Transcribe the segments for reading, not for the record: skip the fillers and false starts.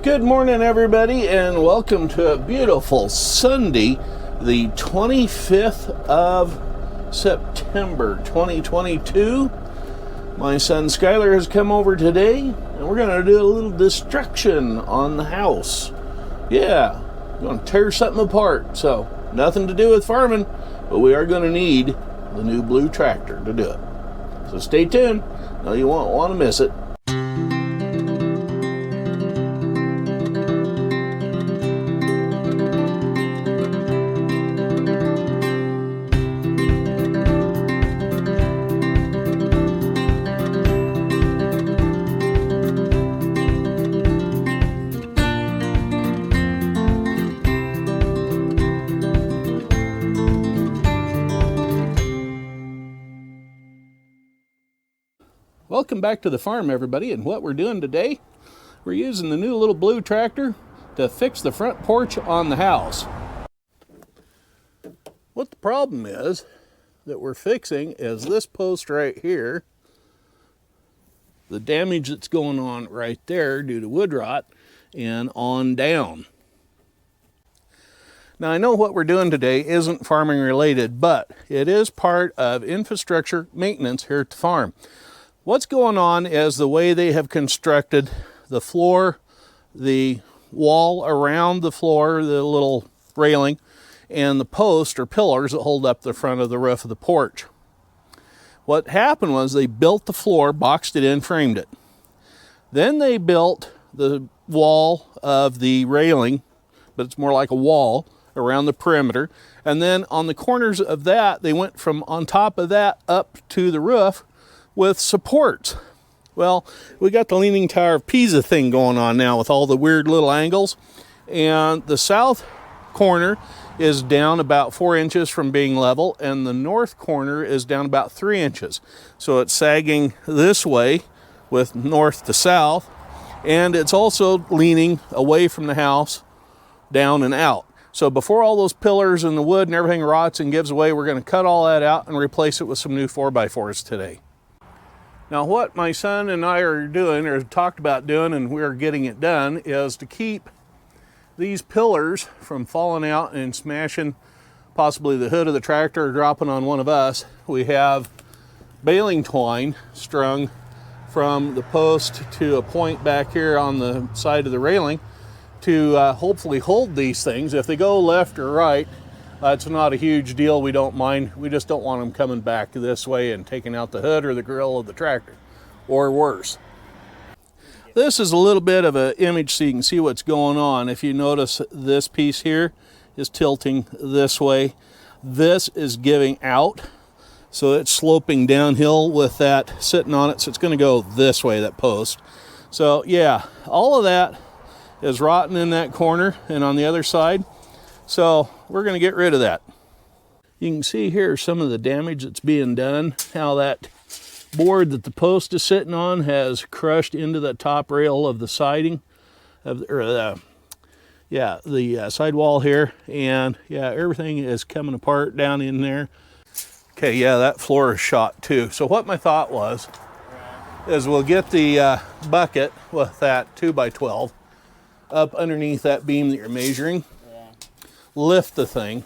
Good morning, everybody, and welcome to a beautiful Sunday, the 25th of September 2022. My son Skylar has come over today, and we're going to do a little destruction on the house. Yeah, we're going to tear something apart, so nothing to do with farming, but we are going to need the new blue tractor to do it. So stay tuned. No, you won't want to miss it. Welcome back to the farm, everybody, and what we're doing today, we're using the new little blue tractor to fix the front porch on the house. What the problem is that we're fixing is this post right here, the damage that's going on right there due to wood rot and on down. Now, I know what we're doing today isn't farming related, but it is part of infrastructure maintenance here at the farm. What's going on is the way they have constructed the floor, the wall around the floor, the little railing, and the post or pillars that hold up the front of the roof of the porch. What happened was they built the floor, boxed it in, framed it. Then they built the wall of the railing, but it's more like a wall around the perimeter. And then on the corners of that, they went from on top of that up to the roof with supports. Well, we got the Leaning Tower of Pisa thing going on now with all the weird little angles, and the south corner is down about 4 inches from being level, and the north corner is down about 3 inches. So it's sagging this way with north to south, and it's also leaning away from the house down and out. So before all those pillars and the wood and everything rots and gives away, we're going to cut all that out and replace it with some new 4x4s today. Now, what my son and I are doing, or talked about doing, and we're getting it done, is to keep these pillars from falling out and smashing possibly the hood of the tractor or dropping on one of us. We have baling twine strung from the post to a point back here on the side of the railing to hopefully hold these things. If they go left or right, it's not a huge deal. We don't mind. We just don't want them coming back this way and taking out the hood or the grill of the tractor, or worse. This is a little bit of an image so you can see what's going on. If you notice, this piece here is tilting this way. This is giving out, so it's sloping downhill with that sitting on it, so it's going to go this way, that post. So yeah, all of that is rotten in that corner and on the other side. So we're going to get rid of that. You can see here some of the damage that's being done, how that board that the post is sitting on has crushed into the top rail of the siding, the sidewall here, and yeah, everything is coming apart down in there. Okay, yeah, that floor is shot too. So what my thought was, is we'll get the bucket with that 2x12 up underneath that beam that you're measuring. Lift the thing,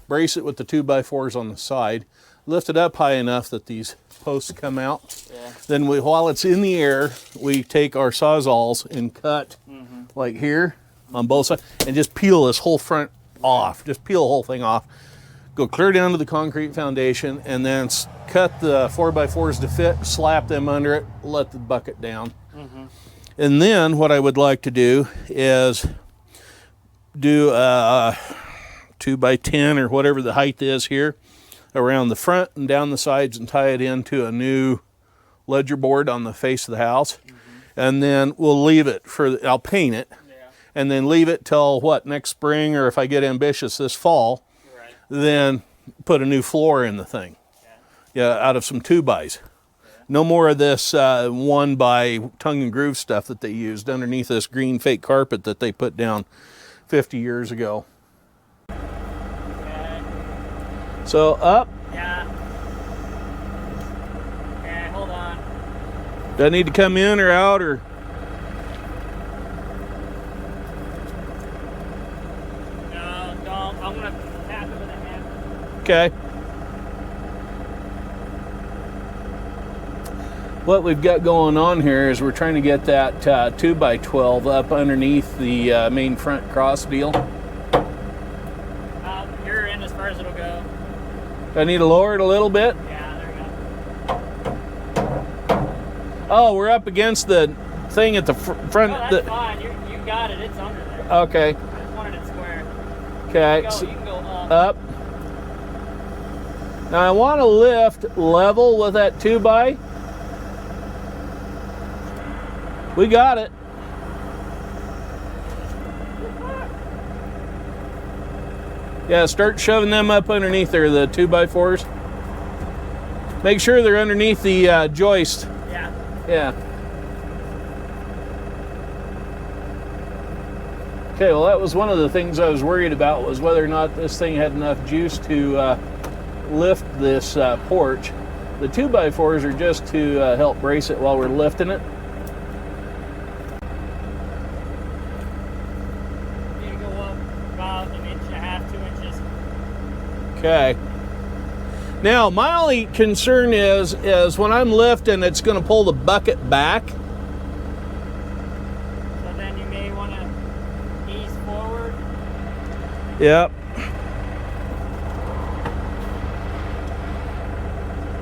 brace it with the 2x4s on the side, lift it up high enough that these posts come out. Yeah. Then while it's in the air, we take our sawzalls and cut like here on both sides and just peel this whole front off. Just peel the whole thing off. Go clear down to the concrete foundation and then cut the 4x4s to fit, slap them under it, let the bucket down. And then what I would like to do is do a 2x10 or whatever the height is here around the front and down the sides and tie it into a new ledger board on the face of the house. And then we'll leave it I'll paint it and then leave it till next spring, or if I get ambitious this fall, then put a new floor in the thing. Out of some 2x. No more of this 1x tongue and groove stuff that they used underneath this green fake carpet that they put down 50 years ago. Okay. So up. Yeah. Okay, hold on. Do I need to come in or out, or? Okay. What we've got going on here is we're trying to get that 2x12 up underneath the main front cross deal. You're in as far as it'll go. Do I need to lower it a little bit? Yeah, there you go. Oh, we're up against the thing at the front. Oh, that's fine. You got it. It's under there. Okay. I just wanted it square. Okay. You can go up. Up. Now I want to lift level with that 2x. We got it. Yeah, start shoving them up underneath there, the 2x4s. Make sure they're underneath the joist. Yeah. Yeah. Okay, well that was one of the things I was worried about, was whether or not this thing had enough juice to lift this porch. The 2x4s are just to help brace it while we're lifting it. You can go up about 1.5 to 2 inches. Okay. Now, my only concern is when I'm lifting, it's going to pull the bucket back. So then you may want to ease forward. Yep.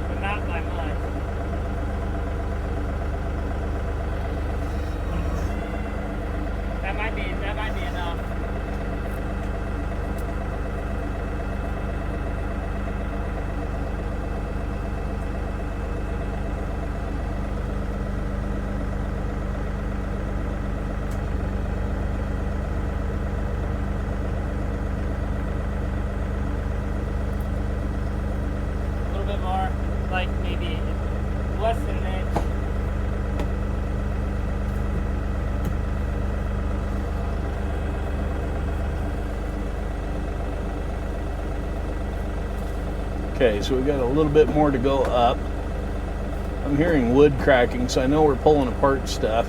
But not by much. That might be enough. A little bit more, like maybe less than an inch. Okay, so we've got a little bit more to go up. I'm hearing wood cracking, so I know we're pulling apart stuff.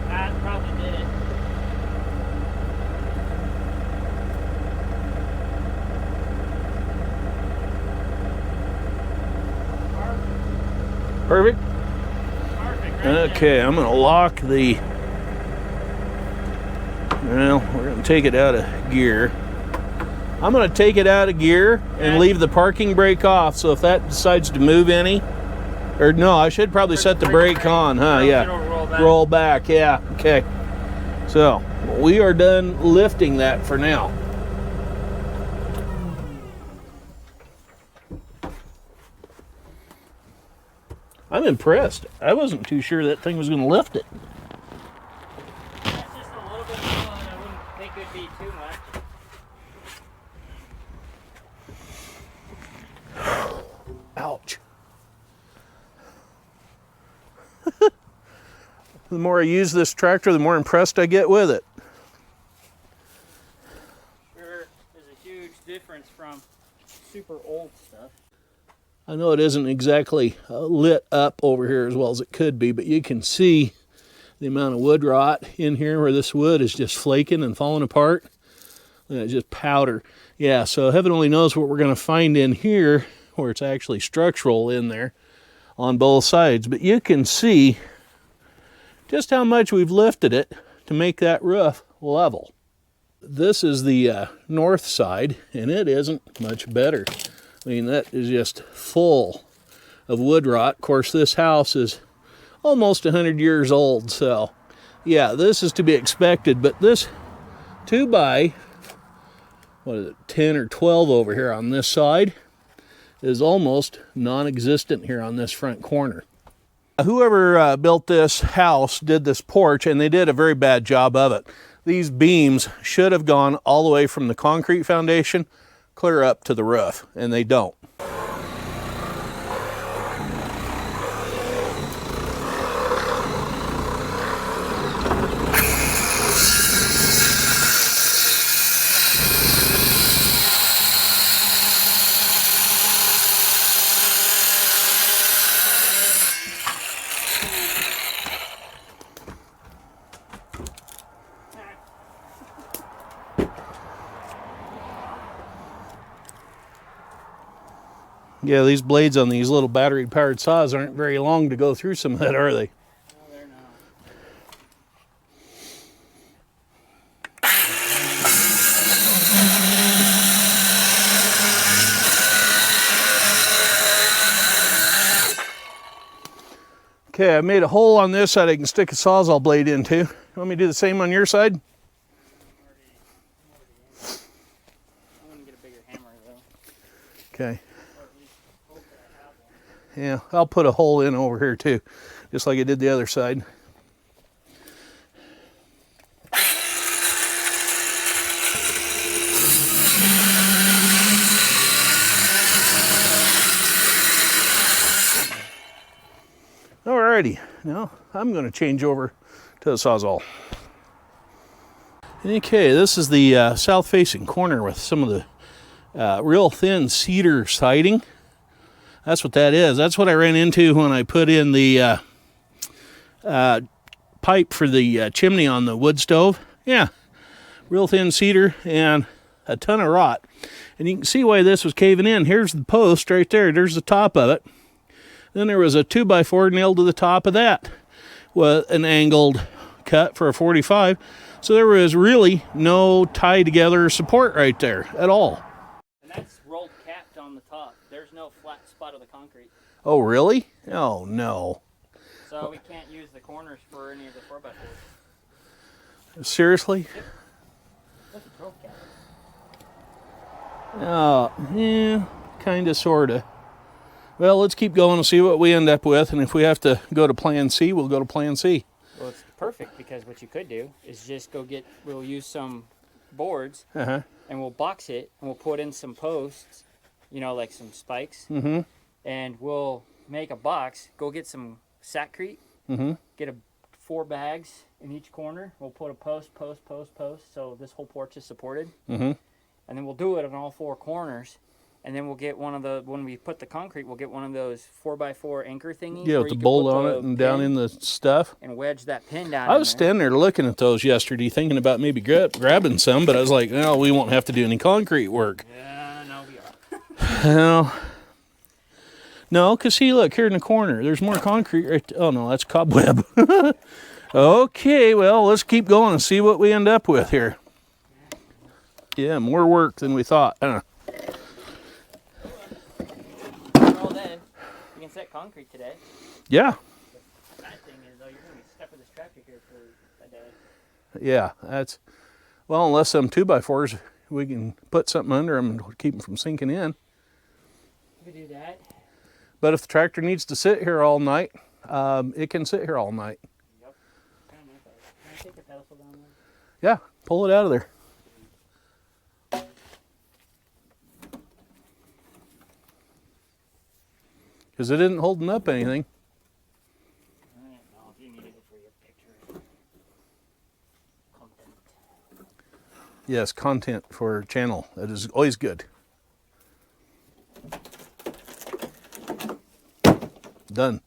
That probably did it. Perfect? Perfect, right there. Okay, I'm gonna lock the, well, we're gonna take it out of gear. I'm gonna take it out of gear and leave the parking brake off, so if that decides to move any, or no, I should probably set the brake on, huh? Yeah. It'll roll back. Roll back, yeah, okay. So, we are done lifting that for now. I'm impressed. I wasn't too sure that thing was going to lift it. That's just a little bit more, and I wouldn't think it would be too much. Ouch. The more I use this tractor, the more impressed I get with it. Sure, there's a huge difference from super old stuff. I know it isn't exactly lit up over here as well as it could be, but you can see the amount of wood rot in here where this wood is just flaking and falling apart. And it's just powder. Yeah, so heaven only knows what we're going to find in here where it's actually structural in there on both sides. But you can see just how much we've lifted it to make that roof level. This is the north side, and it isn't much better. I mean, that is just full of wood rot. Of course, this house is almost 100 years old, so yeah, this is to be expected. But this 2x, what is it, 10 or 12 over here on this side, is almost non-existent here on this front corner. Whoever built this house did this porch, and they did a very bad job of it. These beams should have gone all the way from the concrete foundation clear up to the roof, and they don't. Yeah, these blades on these little battery-powered saws aren't very long to go through some of that, are they? No, they're not. Okay, I made a hole on this side I can stick a Sawzall blade into. You want me to do the same on your side? I'm gonna get a bigger hammer though. Okay. Or at least hope that I have one. Yeah, I'll put a hole in over here too, just like I did the other side. Alrighty, now I'm going to change over to the Sawzall. Okay, this is the south-facing corner with some of the real thin cedar siding. That's what that is. That's what I ran into when I put in the pipe for the chimney on the wood stove. Yeah, real thin cedar and a ton of rot. And you can see why this was caving in. Here's the post right there. There's the top of it. Then there was a 2x4 nailed to the top of that with an angled cut for a 45. So there was really no tie together support right there at all. And that's rolled capped on the top. There's no flat spot of the concrete. Oh, really? Oh, no. So we can't use the corners for any of the 4x4s. Seriously? Yep. Look, it's rolled capped. Oh, yeah, kind of, sort of. Well, let's keep going and see what we end up with. And if we have to go to plan C, we'll go to plan C. Well, it's perfect because what you could do is just we'll use some boards Uh-huh. and we'll box it and we'll put in some posts, you know, like some spikes. Mm-hmm. And we'll make a box, go get some sackcrete, get 4 bags in each corner. We'll put a post, so this whole porch is supported. Mm-hmm. And then we'll do it on all 4 corners. And then we'll get when we put the concrete, we'll get one of those 4x4 anchor thingies. Yeah, with the bolt on it and down in the stuff. And wedge that pin down I was standing there looking at those yesterday, thinking about maybe grabbing some, but I was like, no, we won't have to do any concrete work. Yeah, no, we are. Well, no, because see, look, here in the corner, there's more concrete right Oh, no, that's cobweb. Okay, well, let's keep going and see what we end up with here. Yeah, more work than we thought. Well, then, we can set concrete today. Yeah. The bad thing is, though, you're going to be stuck with this tractor here for a day. Yeah, that's, well, unless some 2x4s, we can put something under them and keep them from sinking in. We could do that. But if the tractor needs to sit here all night, it can sit here all night. Yep. Can I take the pedestal down there? Yeah, pull it out of there. Because it isn't holding up anything. I don't know if you needed it for your picture. Content. Yes, content for channel. That is always good. Done.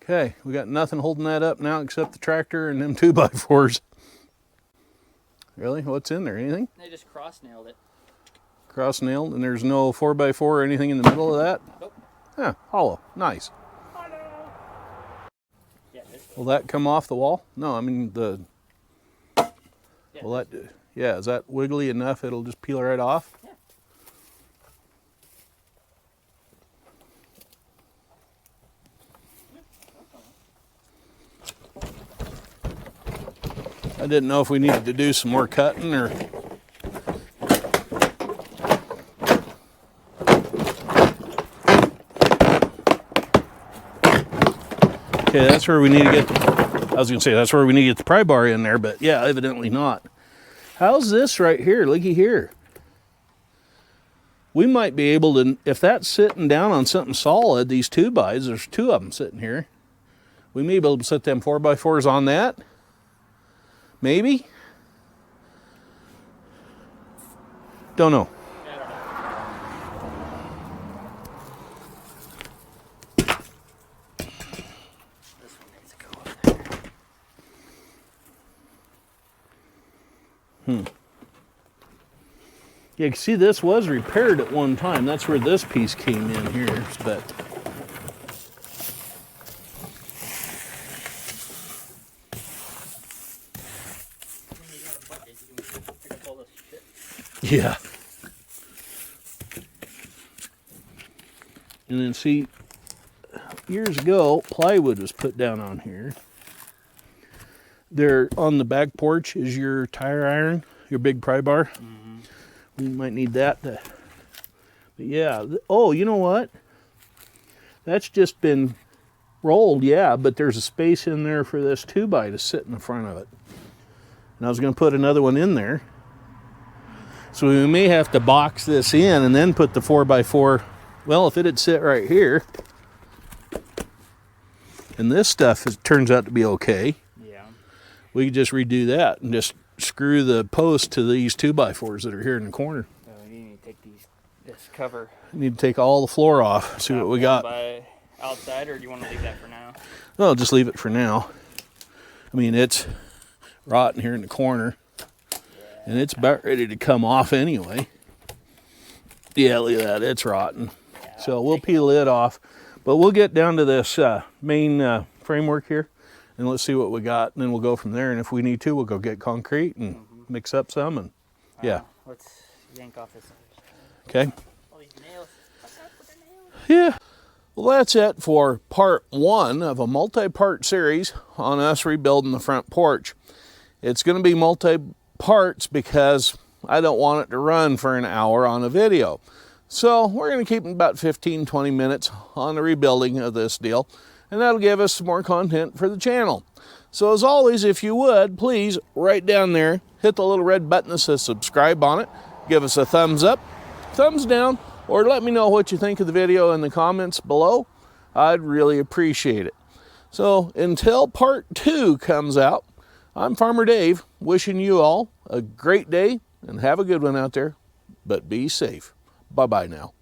Okay, we got nothing holding that up now except the tractor and them 2x4s. Really? What's in there? Anything? They just cross-nailed it. Cross nailed, and there's no 4x4 or anything in the middle of that? Nope. Yeah, hollow. Nice. Yeah, this way. Will that come off the wall? No, I mean the. Yeah, Will that? Yeah, is that wiggly enough? It'll just peel right off. Yeah. I didn't know if we needed to do some more cutting or. Okay, that's where we need to get I was going to say that's where we need to get the pry bar in there, but yeah, evidently not. How's this right here? Looky here. We might be able to, if that's sitting down on something solid, these 2x, there's 2 of them sitting here. We may be able to set them 4x4s on that. Maybe? Don't know. This one needs to go up there. Yeah, see, this was repaired at one time. That's where this piece came in here, but yeah. And then see, years ago, plywood was put down on here. There on the back porch is your tire iron, your big pry bar. Mm-hmm. We might need that. But yeah. Oh, you know what? That's just been rolled, yeah, but there's a space in there for this 2x to sit in the front of it. And I was going to put another one in there. So we may have to box this in and then put the 4x4. Well, if it'd sit right here, and this stuff turns out to be okay, yeah, we could just redo that and just screw the post to these 2x4s that are here in the corner. You need to take this cover. You need to take all the floor off, see what we got. By outside, or do you want to leave that for now? No, just leave it for now. I mean, it's rotten here in the corner, and it's about ready to come off anyway. Yeah, look at that, it's rotten. Yeah, so we'll peel it off, but we'll get down to this main framework here, and let's see what we got, and then we'll go from there. And if we need to, we'll go get concrete and mix up some, and yeah. Let's yank off this. Okay. All these nails. Yeah. Well, that's it for part 1 of a multi-part series on us rebuilding the front porch. It's going to be multi-parts because I don't want it to run for an hour on a video. So we're going to keep about 15-20 minutes on the rebuilding of this deal, and that'll give us some more content for the channel. So as always, if you would, please, right down there, hit the little red button that says subscribe on it. Give us a thumbs up, thumbs down, or let me know what you think of the video in the comments below. I'd really appreciate it. So until part 2 comes out, I'm Farmer Dave, wishing you all a great day and have a good one out there, but be safe. Bye-bye now.